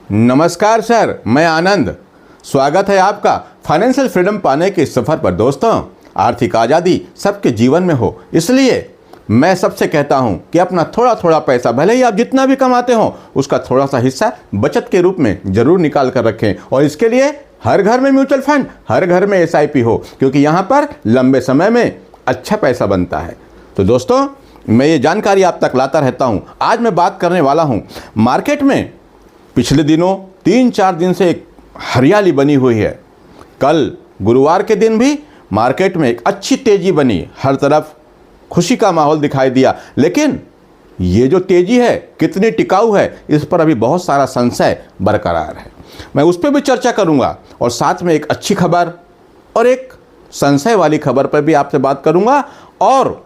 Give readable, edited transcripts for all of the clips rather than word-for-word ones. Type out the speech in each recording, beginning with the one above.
नमस्कार सर, मैं आनंद। स्वागत है आपका फाइनेंशियल फ्रीडम पाने के सफ़र पर। दोस्तों, आर्थिक आज़ादी सबके जीवन में हो, इसलिए मैं सबसे कहता हूं कि अपना थोड़ा थोड़ा पैसा, भले ही आप जितना भी कमाते हो, उसका थोड़ा सा हिस्सा बचत के रूप में ज़रूर निकाल कर रखें। और इसके लिए हर घर में म्यूचुअल फंड, हर घर में SIP हो, क्योंकि यहाँ पर लंबे समय में अच्छा पैसा बनता है। तो दोस्तों, मैं ये जानकारी आप तक लाता रहता हूँ। आज मैं बात करने वाला हूँ, मार्केट में पिछले दिनों 3-4 दिन से एक हरियाली बनी हुई है। कल गुरुवार के दिन भी मार्केट में एक अच्छी तेज़ी बनी, हर तरफ खुशी का माहौल दिखाई दिया। लेकिन ये जो तेज़ी है कितनी टिकाऊ है, इस पर अभी बहुत सारा संशय बरकरार है। मैं उस पर भी चर्चा करूंगा और साथ में एक अच्छी खबर और एक संशय वाली खबर पर भी आपसे बात करूंगा और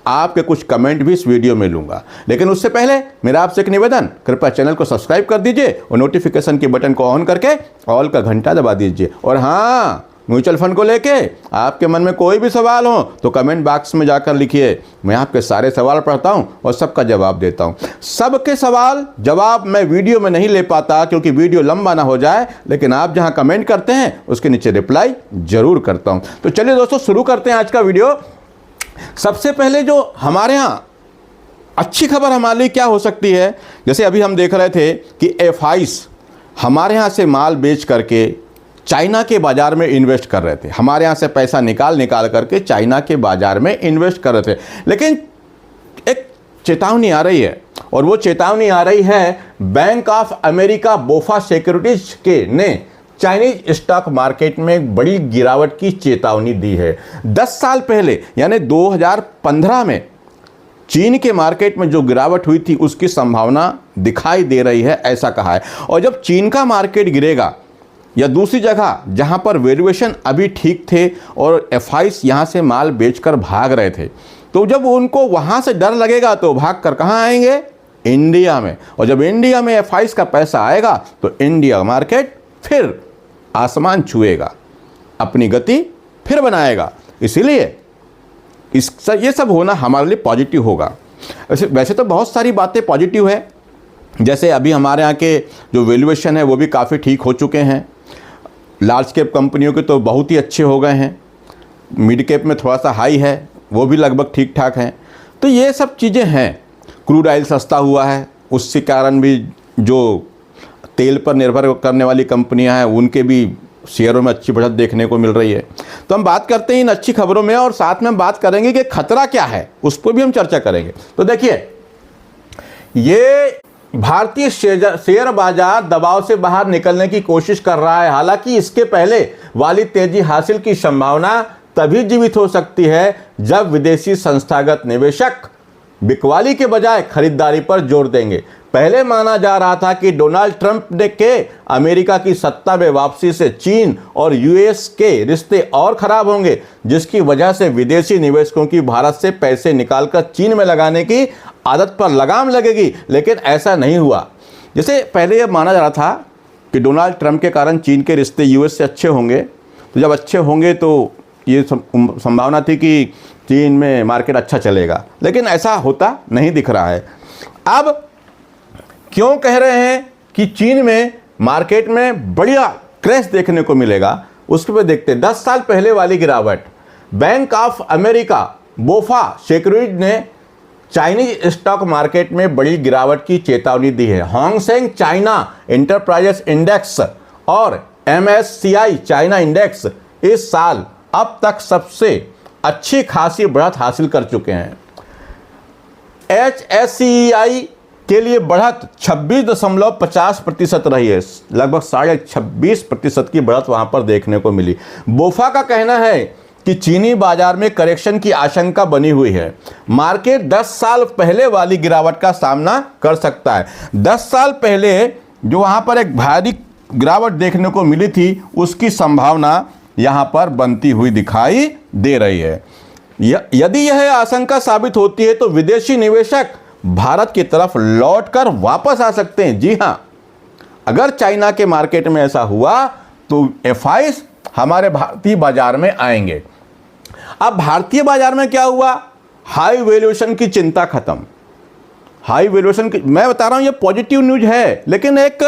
आपके कुछ कमेंट भी इस वीडियो में लूंगा। लेकिन उससे पहले मेरा आपसे एक निवेदन, कृपया चैनल को सब्सक्राइब कर दीजिए और नोटिफिकेशन के बटन को ऑन करके ऑल का घंटा दबा दीजिए। और हाँ, म्यूचुअल फंड को लेके आपके मन में कोई भी सवाल हो तो कमेंट बॉक्स में जाकर लिखिए। मैं आपके सारे सवाल पढ़ता हूं और सबका जवाब देता हूं। सबके सवाल जवाब मैं वीडियो में नहीं ले पाता क्योंकि वीडियो लंबा ना हो जाए, लेकिन आप जहां कमेंट करते हैं उसके नीचे रिप्लाई जरूर करता हूं। तो चलिए दोस्तों, शुरू करते हैं आज का वीडियो। सबसे पहले जो हमारे यहाँ अच्छी खबर हमारे लिए क्या हो सकती है, जैसे अभी हम देख रहे थे कि FIs हमारे यहाँ से माल बेच करके चाइना के बाज़ार में इन्वेस्ट कर रहे थे। हमारे यहाँ से पैसा निकाल करके चाइना के बाज़ार में इन्वेस्ट कर रहे थे। लेकिन एक चेतावनी आ रही है, और वो चेतावनी आ रही है बैंक ऑफ अमेरिका बोफा सिक्योरिटीज के ने चाइनीज स्टॉक मार्केट में एक बड़ी गिरावट की चेतावनी दी है। 10 साल पहले यानी 2015 में चीन के मार्केट में जो गिरावट हुई थी उसकी संभावना दिखाई दे रही है, ऐसा कहा है। और जब चीन का मार्केट गिरेगा या दूसरी जगह जहां पर वैल्यूएशन अभी ठीक थे और FIs यहां से माल बेचकर भाग रहे थे, तो जब उनको वहां से डर लगेगा तो भाग कर कहां आएंगे? इंडिया में। और जब इंडिया में FIs का पैसा आएगा तो इंडिया मार्केट फिर आसमान छुएगा, अपनी गति फिर बनाएगा। इसीलिए ये सब होना हमारे लिए पॉजिटिव होगा। वैसे तो बहुत सारी बातें पॉजिटिव है, जैसे अभी हमारे यहाँ के जो वैल्यूएशन है वो भी काफ़ी ठीक हो चुके हैं। लार्ज कैप कंपनियों के तो बहुत ही अच्छे हो गए हैं, मिड कैप में थोड़ा सा हाई है, वो भी लगभग ठीक ठाक हैं। तो ये सब चीज़ें हैं। क्रूड ऑयल सस्ता हुआ है, उसके कारण भी जो तेल पर निर्भर करने वाली कंपनियां हैं उनके भी शेयरों में अच्छी बढ़त देखने को मिल रही है। तो हम बात करते हैं इन अच्छी खबरों में, और साथ में हम बात करेंगे कि खतरा क्या है, उस पर भी हम चर्चा करेंगे। तो देखिए, ये भारतीय शेयर बाजार दबाव से बाहर निकलने की कोशिश कर रहा है। हालांकि इसके पहले वाली तेजी हासिल की संभावना तभी जीवित हो सकती है जब विदेशी संस्थागत निवेशक बिकवाली के बजाय खरीदारी पर जोर देंगे। पहले माना जा रहा था कि डोनाल्ड ट्रंप के अमेरिका की सत्ता में वापसी से चीन और US के रिश्ते और खराब होंगे, जिसकी वजह से विदेशी निवेशकों की भारत से पैसे निकालकर चीन में लगाने की आदत पर लगाम लगेगी। लेकिन ऐसा नहीं हुआ। जैसे पहले यह माना जा रहा था कि डोनाल्ड ट्रंप के कारण चीन के रिश्ते US से अच्छे होंगे, तो जब अच्छे होंगे तो ये संभावना थी कि चीन में मार्केट अच्छा चलेगा, लेकिन ऐसा होता नहीं दिख रहा है। अब क्यों कह रहे हैं कि चीन में मार्केट में बढ़िया क्रैश देखने को मिलेगा, उसके पे देखते हैं। 10 साल पहले वाली गिरावट, बैंक ऑफ अमेरिका बोफा सिक्योरिटीज ने चाइनीज स्टॉक मार्केट में बड़ी गिरावट की चेतावनी दी है। हांगसेंग चाइना एंटरप्राइजेस इंडेक्स और MSCI चाइना इंडेक्स इस साल अब तक सबसे अच्छी खासी बढ़त हासिल कर चुके हैं। HSCEI के लिए बढ़त 26.50% रही है, लगभग 26.5% की बढ़त वहां पर देखने को मिली। बोफा का कहना है कि चीनी बाजार में करेक्शन की आशंका बनी हुई है। मार्केट 10 साल पहले वाली गिरावट का सामना कर सकता है। 10 साल पहले जो वहां पर एक भारी गिरावट देखने को मिली थी, उसकी संभावना यहां पर बनती हुई दिखाई दे रही है। यदि यह आशंका साबित होती है तो विदेशी निवेशक भारत की तरफ लौटकर वापस आ सकते हैं। जी हां, अगर चाइना के मार्केट में ऐसा हुआ तो FIs हमारे भारतीय बाजार में आएंगे। अब भारतीय बाजार में क्या हुआ? हाई वैल्यूएशन की चिंता खत्म। हाई वैल्यूएशन की, मैं बता रहा हूं ये पॉजिटिव न्यूज है, लेकिन एक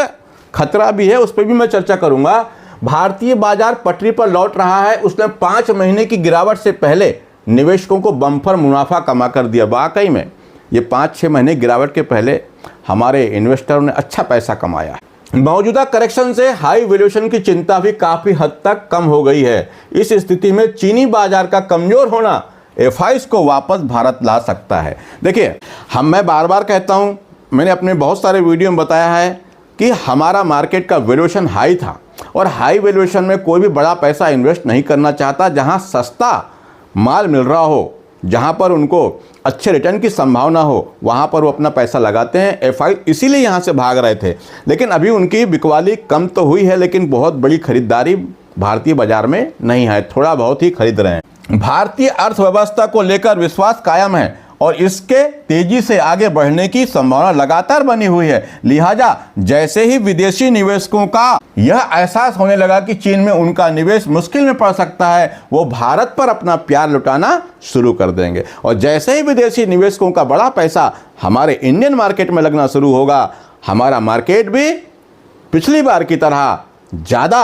खतरा भी है, उस पर भी मैं चर्चा करूंगा। भारतीय बाजार पटरी पर लौट रहा है। उसने 5 महीने की गिरावट से पहले निवेशकों को बम्पर मुनाफा कमा कर दिया। वाकई में ये 5-6 महीने गिरावट के पहले हमारे इन्वेस्टरों ने अच्छा पैसा कमाया। मौजूदा करेक्शन से हाई वैल्यूएशन की चिंता भी काफ़ी हद तक कम हो गई है। इस स्थिति में चीनी बाजार का कमज़ोर होना एफआईज को वापस भारत ला सकता है। देखिए, मैं बार बार कहता हूं, मैंने अपने बहुत सारे वीडियो में बताया है कि हमारा मार्केट का वैल्यूएशन हाई था, और हाई वैल्यूएशन में कोई भी बड़ा पैसा इन्वेस्ट नहीं करना चाहता। जहां सस्ता माल मिल रहा हो, जहां पर उनको अच्छे रिटर्न की संभावना हो, वहां पर वो अपना पैसा लगाते हैं। एफआई इसीलिए यहां से भाग रहे थे। लेकिन अभी उनकी बिकवाली कम तो हुई है, लेकिन बहुत बड़ी खरीदारी भारतीय बाजार में नहीं है, थोड़ा बहुत ही खरीद रहे हैं। भारतीय अर्थव्यवस्था को लेकर विश्वास कायम है और इसके तेजी से आगे बढ़ने की संभावना लगातार बनी हुई है। लिहाजा जैसे ही विदेशी निवेशकों का यह एहसास होने लगा कि चीन में उनका निवेश मुश्किल में पड़ सकता है, वो भारत पर अपना प्यार लुटाना शुरू कर देंगे। और जैसे ही विदेशी निवेशकों का बड़ा पैसा हमारे इंडियन मार्केट में लगना शुरू होगा, हमारा मार्केट भी पिछली बार की तरह ज़्यादा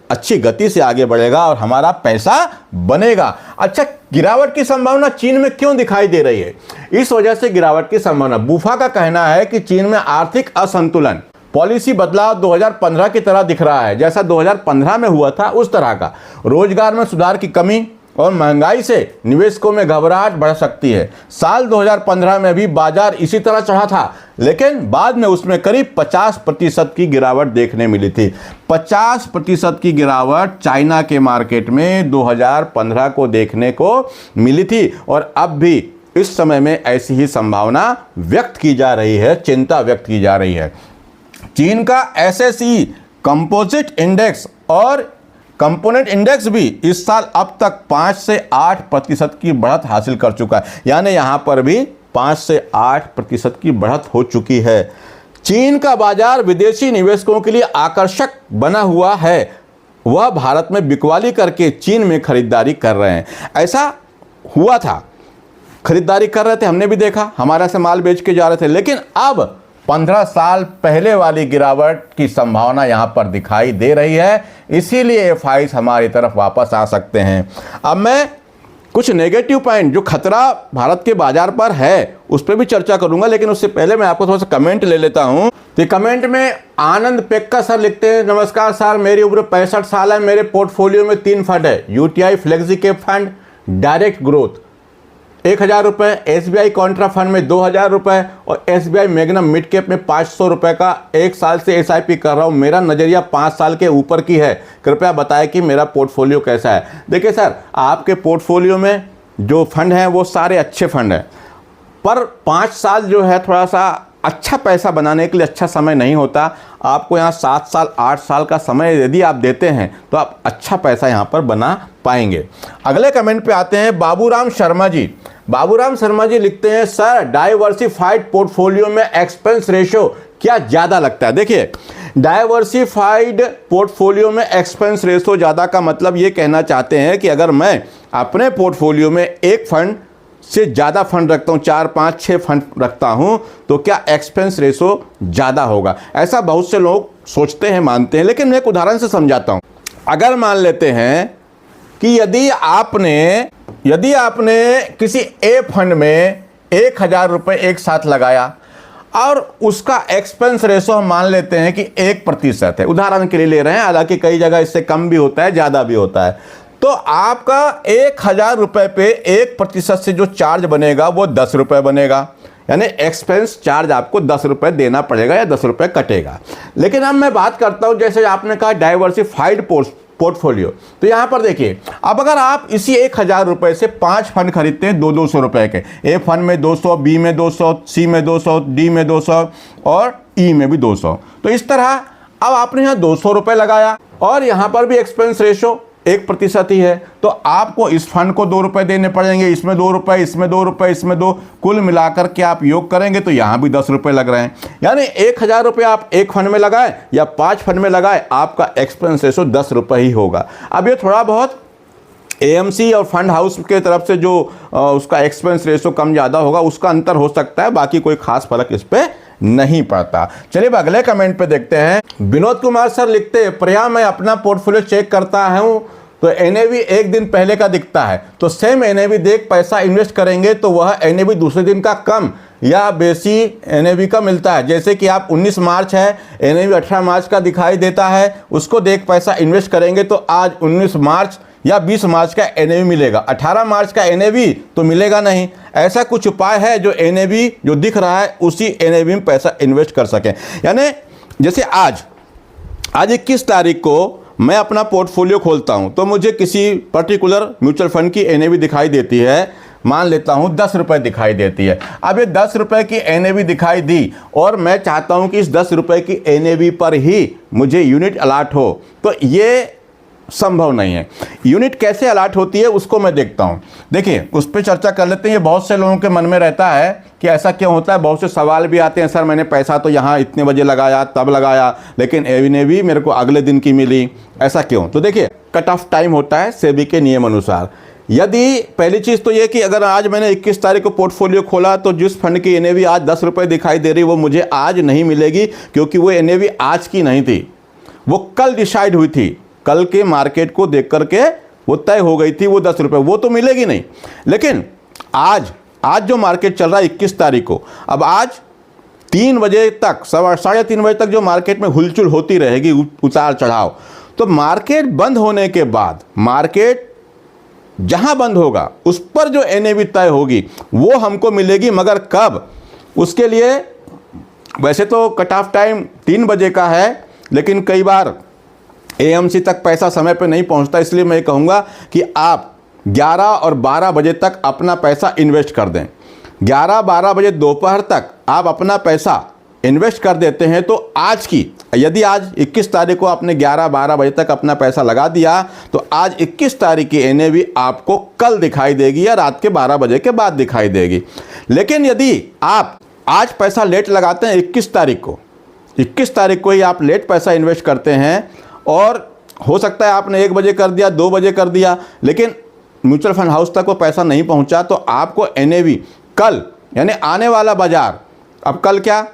अच्छी गति से आगे बढ़ेगा और हमारा पैसा बनेगा। अच्छा, गिरावट की संभावना चीन में क्यों दिखाई दे रही है? इस वजह से गिरावट की संभावना, बुफा का कहना है कि चीन में आर्थिक असंतुलन, पॉलिसी बदलाव 2015 की तरह दिख रहा है। जैसा 2015 में हुआ था उस तरह का। रोजगार में सुधार की कमी और महंगाई से निवेशकों में घबराहट बढ़ सकती है। साल 2015 में भी बाजार इसी तरह चढ़ा था, लेकिन बाद में उसमें करीब 50% की गिरावट देखने मिली थी। 50% की गिरावट चाइना के मार्केट में 2015 को देखने को मिली थी, और अब भी इस समय में ऐसी ही संभावना व्यक्त की जा रही है, चिंता व्यक्त की जा रही है। चीन का एसएसई कंपोजिट इंडेक्स और कंपोनेंट इंडेक्स भी इस साल अब तक 5 से 8% की बढ़त हासिल कर चुका है। यानी यहां पर भी 5 से 8% की बढ़त हो चुकी है। चीन का बाजार विदेशी निवेशकों के लिए आकर्षक बना हुआ है। वह भारत में बिकवाली करके चीन में खरीदारी कर रहे हैं। ऐसा हुआ था, खरीदारी कर रहे थे, हमने भी देखा, हमारे से माल बेच के जा रहे थे। लेकिन अब 15 साल पहले वाली गिरावट की संभावना यहां पर दिखाई दे रही है, इसीलिए एफआईज हमारी तरफ वापस आ सकते हैं। अब मैं कुछ नेगेटिव पॉइंट, जो खतरा भारत के बाजार पर है, उस पर भी चर्चा करूंगा, लेकिन उससे पहले मैं आपको थोड़ा सा कमेंट ले लेता हूं। तो कमेंट में आनंद पेक्का सर लिखते हैं, नमस्कार सर, मेरी उम्र 65 साल है, मेरे पोर्टफोलियो में 3 फंड है, UTI flexi cap fund, direct growth 1000 रुपये, एसबीआई कॉन्ट्रा फंड में 2000 रुपये और एसबीआई मैग्नम मिड कैप में 500 रुपये का 1 साल से एसआईपी कर रहा हूँ। मेरा नज़रिया 5 साल के ऊपर की है। कृपया बताएं कि मेरा पोर्टफोलियो कैसा है। देखिए सर, आपके पोर्टफोलियो में जो फंड हैं वो सारे अच्छे फंड हैं, पर 5 साल जो है थोड़ा सा अच्छा पैसा बनाने के लिए अच्छा समय नहीं होता। आपको यहाँ 7 साल 8 साल का समय यदि आप देते हैं तो आप अच्छा पैसा यहाँ पर बना पाएंगे। अगले कमेंट पे आते हैं बाबूराम शर्मा जी। बाबूराम शर्मा जी लिखते हैं, सर डाइवर्सिफाइड पोर्टफोलियो में एक्सपेंस रेशियो क्या ज़्यादा लगता है? देखिए, डाइवर्सिफाइड पोर्टफोलियो में एक्सपेंस रेशियो ज़्यादा का मतलब ये कहना चाहते हैं कि अगर मैं अपने पोर्टफोलियो में एक फंड से ज़्यादा फंड रखता हूँ, 4, 5, 6 फंड रखता हूँ, तो क्या एक्सपेंस रेशो ज़्यादा होगा? ऐसा बहुत से लोग सोचते हैं, मानते हैं। लेकिन मैं एक उदाहरण से समझाता हूँ। अगर मान लेते हैं कि यदि आपने किसी ए फंड में 1000 रुपये एक साथ लगाया और उसका एक्सपेंस रेशो हम मान लेते हैं कि 1% है, उदाहरण के लिए ले रहे हैं, हालांकि कई जगह इससे कम भी होता है, ज़्यादा भी होता है, तो आपका 1000 रुपये पे 1% से जो चार्ज बनेगा वो 10 रुपये बनेगा। यानी एक्सपेंस चार्ज आपको 10 रुपये देना पड़ेगा या 10 रुपये कटेगा। लेकिन अब मैं बात करता हूं, जैसे आपने कहा डाइवर्सिफाइड पोर्टफोलियो, तो यहां पर देखिए, अब अगर आप इसी 1000 रुपये से 5 फंड खरीदते हैं 200 रुपये के, ए फंड में 200, बी में 200, सी में 200, डी में 200 और ई में भी 200, तो इस तरह अब आपने यहाँ 200 रुपये लगाया और यहाँ पर भी एक्सपेंस रेशो 1% ही है, तो आपको इस फंड को 2 रुपये देने पड़ेंगे, इसमें 2 रुपये, इसमें 2 रुपये, इसमें 2, कुल मिलाकर के आप योग करेंगे तो यहाँ भी 10 रुपये लग रहे हैं। यानी 1000 रुपये आप एक फंड में लगाए या 5 फंड में लगाए, आपका एक्सपेंस रेशो 10 रुपये ही होगा। अब ये थोड़ा बहुत एएमसी और फंड हाउस के तरफ से जो उसका एक्सपेंस रेशो कम ज़्यादा होगा उसका अंतर हो सकता है, बाकी कोई खास फर्क इस पे नहीं पड़ता। चलिए अब अगले कमेंट पे देखते हैं। विनोद कुमार सर लिखते हैं, प्रिया मैं अपना पोर्टफोलियो चेक करता हूं तो एनएवी एक दिन पहले का दिखता है, तो सेम एनएवी देख पैसा इन्वेस्ट करेंगे तो वह एनएवी दूसरे दिन का कम या बेसी एनएवी का मिलता है। जैसे कि आप 19 मार्च है, एनएवी 18 मार्च का दिखाई देता है, उसको देख पैसा इन्वेस्ट करेंगे तो आज 19 मार्च या 20 मार्च का एनएवी मिलेगा, 18 मार्च का एनएवी तो मिलेगा नहीं। ऐसा कुछ उपाय है जो एनएवी जो दिख रहा है उसी एनएवी में पैसा इन्वेस्ट कर सकें। यानी जैसे आज 21 तारीख को मैं अपना पोर्टफोलियो खोलता हूं तो मुझे किसी पर्टिकुलर म्यूचुअल फंड की एनएवी दिखाई देती है, मान लेता हूं 10 रुपये दिखाई देती है। अब ये 10 रुपये की एनएवी दिखाई दी और मैं चाहता हूं कि इस 10 रुपये की एनएवी पर ही मुझे यूनिट अलॉट हो, तो ये संभव नहीं है। यूनिट कैसे अलॉट होती है उसको मैं देखता हूं। देखिए उस पर चर्चा कर लेते हैं। ये बहुत से लोगों के मन में रहता है कि ऐसा क्यों होता है, बहुत से सवाल भी आते हैं, सर मैंने पैसा तो यहाँ इतने बजे लगाया तब लगाया लेकिन एनएवी मेरे को अगले दिन की मिली, ऐसा क्यों? तो देखिए कट ऑफ टाइम होता है सेबी के नियम अनुसार। यदि पहली चीज़ तो ये कि अगर आज मैंने 21 तारीख को पोर्टफोलियो खोला तो जिस फंड की एनएवी आज 10 रुपये दिखाई दे रही वो मुझे आज नहीं मिलेगी, क्योंकि वो एनएवी आज की नहीं थी, वो कल डिसाइड हुई थी, कल के मार्केट को देख करके वो तय हो गई थी वो 10 रुपये, वो तो मिलेगी नहीं। लेकिन आज जो मार्केट चल रहा है 21 तारीख को, अब आज 3 बजे तक, 3:30 बजे तक जो मार्केट में हुलचुल होती रहेगी, उतार चढ़ाव, तो मार्केट बंद होने के बाद मार्केट जहां बंद होगा उस पर जो एनएवी तय होगी वो हमको मिलेगी, मगर कब? उसके लिए वैसे तो कट ऑफ टाइम 3 बजे का है, लेकिन कई बार एएमसी तक पैसा समय पे नहीं पहुंचता, इसलिए मैं कहूँगा कि आप 11 और 12 बजे तक अपना पैसा इन्वेस्ट कर दें। 11-12 बजे दोपहर तक आप अपना पैसा इन्वेस्ट कर देते हैं तो आज की, यदि आज 21 तारीख को आपने 11-12 बजे तक अपना पैसा लगा दिया तो आज 21 तारीख की एनएवी आपको कल दिखाई देगी या रात के 12 बजे के बाद दिखाई देगी। लेकिन यदि आप आज पैसा लेट लगाते हैं 21 तारीख को ही आप लेट पैसा इन्वेस्ट करते हैं और हो सकता है आपने 1 बजे कर दिया, 2 बजे कर दिया, लेकिन म्यूचुअल फंड हाउस तक वो पैसा नहीं पहुंचा, तो आपको एनएवी कल यानी आने वाला बाजार, अब कल क्या,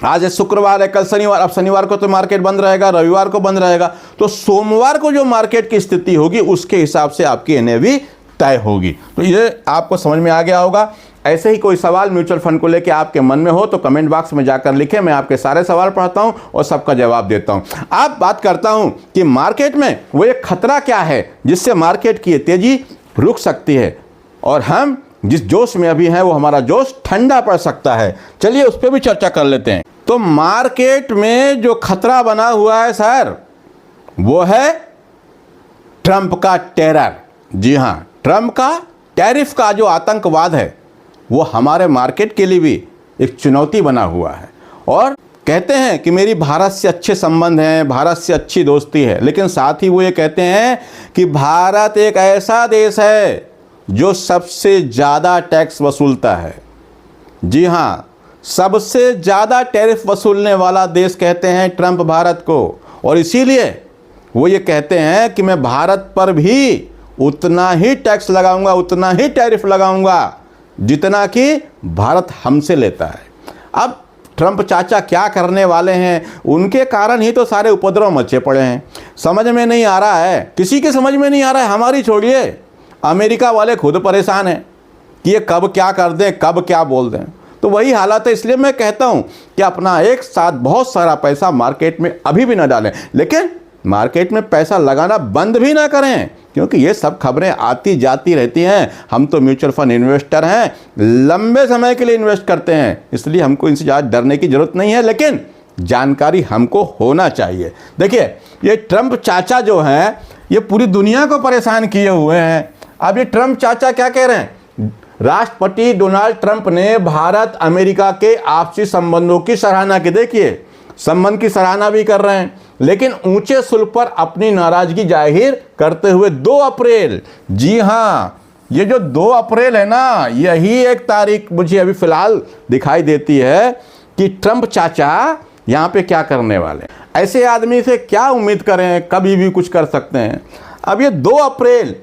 आज है शुक्रवार है, कल शनिवार, अब शनिवार को तो मार्केट बंद रहेगा, रविवार को बंद रहेगा, तो सोमवार को जो मार्केट की स्थिति होगी उसके हिसाब से आपकी एनएवी तय होगी। तो ये आपको समझ में आ गया होगा। ऐसे ही कोई सवाल म्यूचुअल फंड को लेकर आपके मन में हो तो कमेंट बॉक्स में जाकर लिखें, मैं आपके सारे सवाल पढ़ता हूं और सबका जवाब देता हूं। आप बात करता हूं कि मार्केट में वो एक खतरा क्या है जिससे मार्केट की तेजी रुक सकती है, और हम जिस जोश में अभी हैं वो हमारा जोश ठंडा पड़ सकता है। चलिए उस पर भी चर्चा कर लेते हैं। तो मार्केट में जो खतरा बना हुआ है सर, वो है ट्रंप का टेरर। जी हां, ट्रंप का टैरिफ का जो आतंकवाद है वो हमारे मार्केट के लिए भी एक चुनौती बना हुआ है। और कहते हैं कि मेरी भारत से अच्छे संबंध हैं, भारत से अच्छी दोस्ती है, लेकिन साथ ही वो ये कहते हैं कि भारत एक ऐसा देश है जो सबसे ज़्यादा टैक्स वसूलता है। जी हाँ, सबसे ज़्यादा टैरिफ वसूलने वाला देश कहते हैं ट्रंप भारत को, और इसीलिए वो ये कहते हैं कि मैं भारत पर भी उतना ही टैक्स लगाऊंगा, उतना ही टैरिफ लगाऊंगा जितना कि भारत हमसे लेता है। अब ट्रंप चाचा क्या करने वाले हैं, उनके कारण ही तो सारे उपद्रव मचे पड़े हैं। समझ में नहीं आ रहा है, किसी के समझ में नहीं आ रहा है, हमारी छोड़िए, अमेरिका वाले खुद परेशान हैं कि ये कब क्या कर दें, कब क्या बोल दें। तो वही हालत है। इसलिए मैं कहता हूं कि अपना एक साथ बहुत सारा पैसा मार्केट में अभी भी ना डालें, लेकिन मार्केट में पैसा लगाना बंद भी ना करें, क्योंकि ये सब खबरें आती जाती रहती हैं। हम तो म्यूचुअल फंड इन्वेस्टर हैं, लंबे समय के लिए इन्वेस्ट करते हैं, इसलिए हमको इनसे ज़्यादा डरने की ज़रूरत नहीं है, लेकिन जानकारी हमको होना चाहिए। देखिए ये ट्रंप चाचा जो हैं ये पूरी दुनिया को परेशान किए हुए हैं। अब ये ट्रंप चाचा क्या कह रहे हैं, राष्ट्रपति डोनाल्ड ट्रंप ने भारत अमेरिका के आपसी संबंधों की सराहना की। देखिए संबंध की सराहना भी कर रहे हैं, लेकिन ऊंचे शुल्क पर अपनी नाराजगी जाहिर करते हुए 2 अप्रैल, जी हाँ, ये जो 2 अप्रैल है ना, यही एक तारीख मुझे अभी फिलहाल दिखाई देती है कि ट्रंप चाचा यहाँ पे क्या करने वाले। ऐसे आदमी से क्या उम्मीद करें, कभी भी कुछ कर सकते हैं। अब ये 2 अप्रैल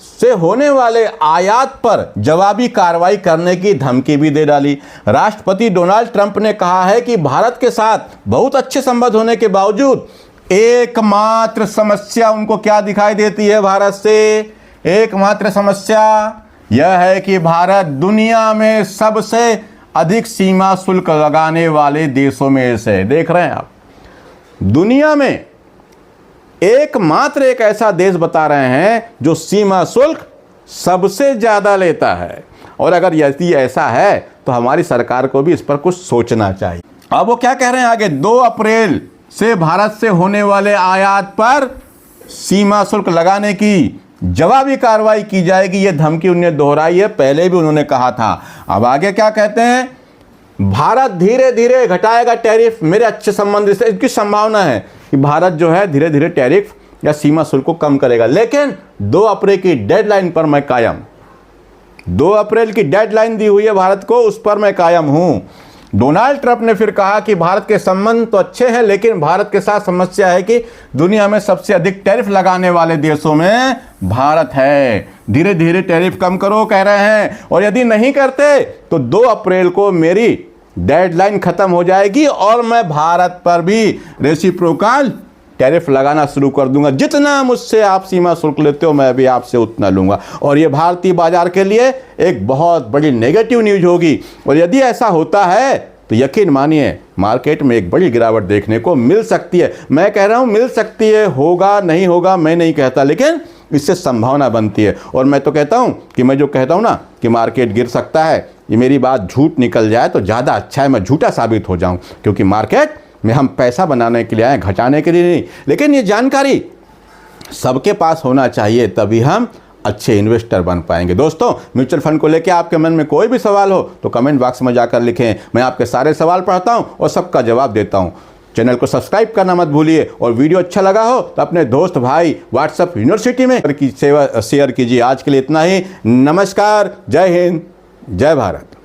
से होने वाले आयात पर जवाबी कार्रवाई करने की धमकी भी दे डाली। राष्ट्रपति डोनाल्ड ट्रंप ने कहा है कि भारत के साथ बहुत अच्छे संबंध होने के बावजूद एकमात्र समस्या उनको क्या दिखाई देती है भारत से? एकमात्र समस्या यह है कि भारत दुनिया में सबसे अधिक सीमा शुल्क लगाने वाले देशों में से, देख रहे हैं आप, दुनिया में एकमात्र एक ऐसा देश बता रहे हैं जो सीमा शुल्क सबसे ज़्यादा लेता है। और अगर यदि ऐसा है तो हमारी सरकार को भी इस पर कुछ सोचना चाहिए। अब वो क्या कह रहे हैं आगे, 2 अप्रैल से भारत से होने वाले आयात पर सीमा शुल्क लगाने की जवाबी कार्रवाई की जाएगी। ये धमकी उन्होंने दोहराई है, पहले भी उन्होंने कहा था। अब आगे क्या कहते हैं, भारत धीरे धीरे घटाएगा टैरिफ। मेरे अच्छे संबंध से इसकी संभावना है कि भारत जो है धीरे धीरे टैरिफ या सीमा शुल्क को कम करेगा, लेकिन 2 अप्रैल की डेडलाइन पर मैं कायम। 2 अप्रैल की डेडलाइन दी हुई है भारत को, उस पर मैं कायम हूं। डोनाल्ड ट्रंप ने फिर कहा कि भारत के संबंध तो अच्छे हैं, लेकिन भारत के साथ समस्या है कि दुनिया में सबसे अधिक टैरिफ लगाने वाले देशों में भारत है। धीरे धीरे टैरिफ कम करो कह रहे हैं, और यदि नहीं करते तो 2 अप्रैल को मेरी डेडलाइन खत्म हो जाएगी और मैं भारत पर भी रेसिप्रोकल टैरिफ लगाना शुरू कर दूंगा। जितना मुझसे आप सीमा शुल्क लेते हो मैं भी आपसे उतना लूंगा, और ये भारतीय बाजार के लिए एक बहुत बड़ी नेगेटिव न्यूज होगी। और यदि ऐसा होता है तो यकीन मानिए मार्केट में एक बड़ी गिरावट देखने को मिल सकती है। मैं कह रहा हूं मिल सकती है, होगा नहीं होगा मैं नहीं कहता, लेकिन इससे संभावना बनती है। और मैं तो कहता हूं कि मैं जो कहता हूं ना कि मार्केट गिर सकता है, ये मेरी बात झूठ निकल जाए तो ज़्यादा अच्छा है, मैं झूठा साबित हो जाऊं, क्योंकि मार्केट में हम पैसा बनाने के लिए आए, घटाने के लिए नहीं। लेकिन ये जानकारी सबके पास होना चाहिए, तभी हम अच्छे इन्वेस्टर बन पाएंगे। दोस्तों, म्यूचुअल फंड को लेकर आपके मन में कोई भी सवाल हो तो कमेंट बॉक्स में जाकर लिखें, मैं आपके सारे सवाल पढ़ता हूं और सबका जवाब देता हूं। चैनल को सब्सक्राइब करना मत भूलिए, और वीडियो अच्छा लगा हो तो अपने दोस्त भाई व्हाट्सएप यूनिवर्सिटी में की सेवा शेयर कीजिए। आज के लिए इतना ही। नमस्कार, जय हिंद, जय भारत।